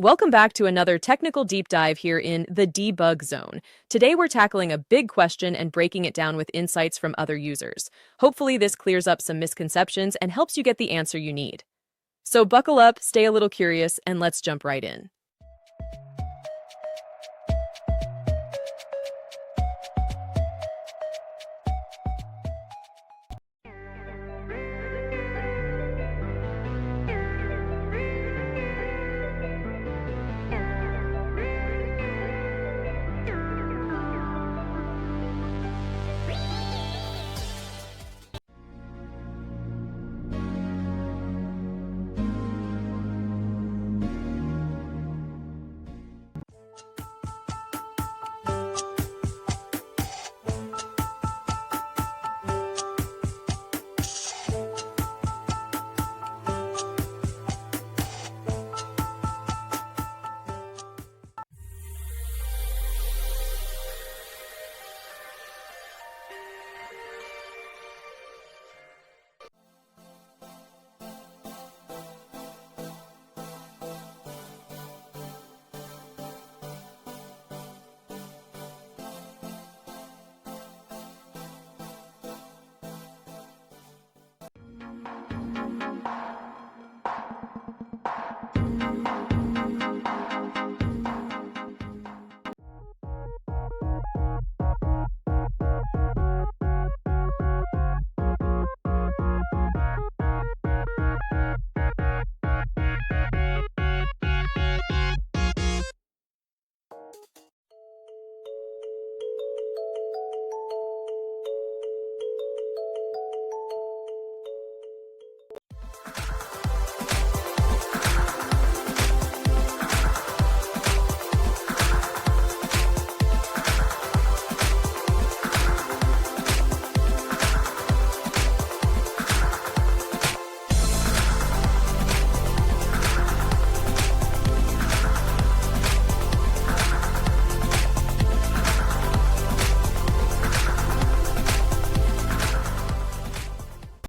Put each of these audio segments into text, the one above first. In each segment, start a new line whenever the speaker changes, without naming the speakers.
Welcome back to another technical deep dive here in the debug zone. Today we're tackling a big question and breaking it down with insights from other users. Hopefully this clears up some misconceptions and helps you get the answer you need. So buckle up, stay a little curious, and let's jump right in.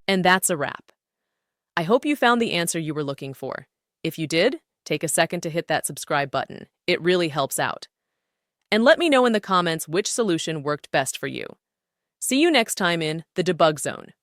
And that's a wrap. I hope you found the answer you were looking for. If you did, take a second to hit that subscribe button. It really helps out. And let me know in the comments which solution worked best for you. See you next time in the Debug Zone.